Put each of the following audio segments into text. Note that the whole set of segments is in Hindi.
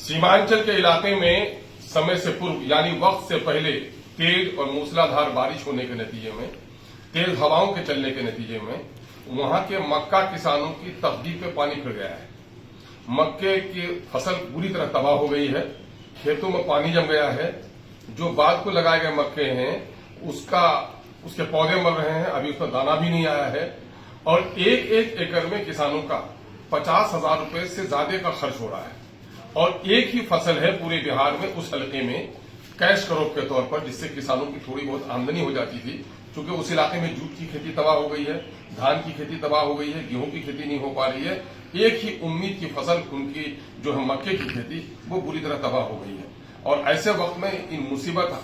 सीमांचल के इलाके में समय से पूर्व यानी वक्त से पहले तेज और मूसलाधार बारिश होने के नतीजे में, तेज हवाओं के चलने के नतीजे में वहां के मक्का किसानों की तकदीर पे पानी फिर गया है। मक्के की फसल बुरी तरह तबाह हो गई है, खेतों में पानी जम गया है। जो बाद को लगाए गए मक्के हैं उसके पौधे मर रहे हैं, अभी उसमें दाना भी नहीं आया है। और एक एक एकड़ में किसानों का 50,000 रुपए से ज्यादा का खर्च हो रहा है। और एक ही फसल है पूरे बिहार में उस हल्के में कैश क्रॉप के तौर पर, जिससे किसानों की थोड़ी बहुत आमदनी हो जाती थी। क्योंकि उस इलाके में जूट की खेती तबाह हो गई है, धान की खेती तबाह हो गई है, गेहूं की खेती नहीं हो पा रही है। एक ही उम्मीद की फसल उनकी जो है मक्के की खेती, वो बुरी तरह तबाह हो गई है। और ऐसे वक्त में इन मुसीबत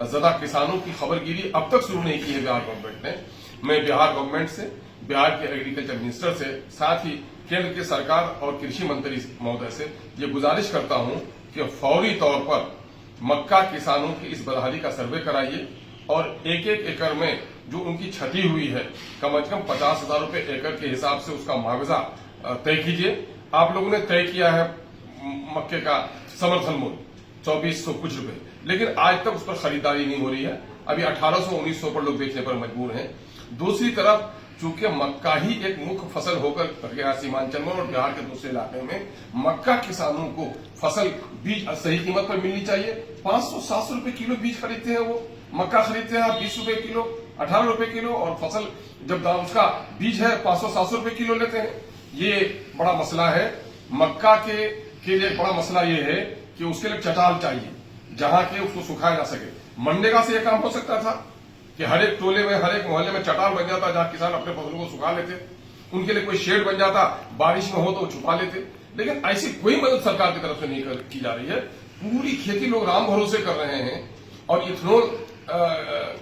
ज़दा किसानों की खबरगिरी अब तक शुरू नहीं की है बिहार गवर्नमेंट ने। मैं बिहार गवर्नमेंट से, बिहार के एग्रीकल्चर मिनिस्टर से, साथ ही केंद्र की सरकार और कृषि मंत्री महोदय से ये गुजारिश करता हूं कि फौरी तौर पर मक्का किसानों की इस बदहाली का सर्वे कराइए और एक एक एकड़ में जो उनकी क्षति हुई है कम से कम 50,000 रुपए एकड़ के हिसाब से उसका मुआवजा तय कीजिए। आप लोगों ने तय किया है मक्के का समर्थन मूल्य 2400 कुछ रुपए, लेकिन आज तक उस पर खरीदारी नहीं हो रही है। अभी 1800-1900 पर लोग बेचने पर मजबूर हैं। दूसरी तरफ चूंकि मक्का ही एक मुख्य फसल होकर गया सीमांचल में और बिहार के दूसरे इलाके में, मक्का किसानों को फसल बीज सही कीमत पर मिलनी चाहिए। 500-700 रुपए किलो बीज खरीदते हैं, वो मक्का खरीदते हैं आप 20 रुपए किलो, 18 रुपए किलो, और फसल जब उसका बीज है 500-700 रुपए किलो लेते हैं। ये बड़ा मसला है। मक्का के लिए बड़ा मसला ये है कि उसके लिए चटाल चाहिए जहां के उसको सुखाया जा सके। मनरेगा से यह काम हो सकता था कि हर एक टोले में, हर एक मोहल्ले में चटाल बन जाता जहां किसान अपने फसलों को सुखा लेते, उनके लिए कोई शेड बन जाता, बारिश में हो तो छुपा लेते। लेकिन ऐसी कोई मदद सरकार की तरफ से नहीं की जा रही है। पूरी खेती लोग राम भरोसे कर रहे हैं। और इथेनॉल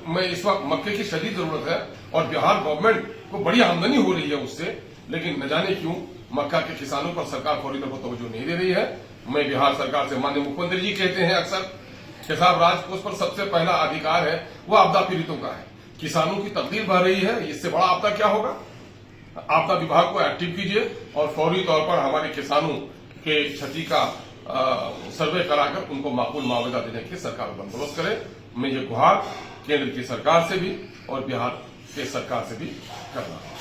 में इस वक्त मक्के की शदीद जरूरत है और बिहार गवर्नमेंट को बड़ी आमदनी हो रही है उससे, लेकिन न जाने क्यों मक्का के किसानों पर सरकार फौरी तौर पर तवज्जो नहीं दे रही है। मैं बिहार सरकार से, माननीय मुख्यमंत्री जी कहते हैं अक्सर कि साहब राजकोष पर सबसे पहला अधिकार है वो आपदा पीड़ितों का है। किसानों की तकदीर बढ़ रही है, इससे बड़ा आपदा क्या होगा। आपदा विभाग को एक्टिव कीजिए और फौरी तौर पर हमारे किसानों के क्षति का सर्वे कराकर उनको माकूल मुआवजा देने की सरकार बंदोबस्त करे। मैं ये गुहार केंद्र की सरकार से भी और बिहार के सरकार से भी कर रहा हूं।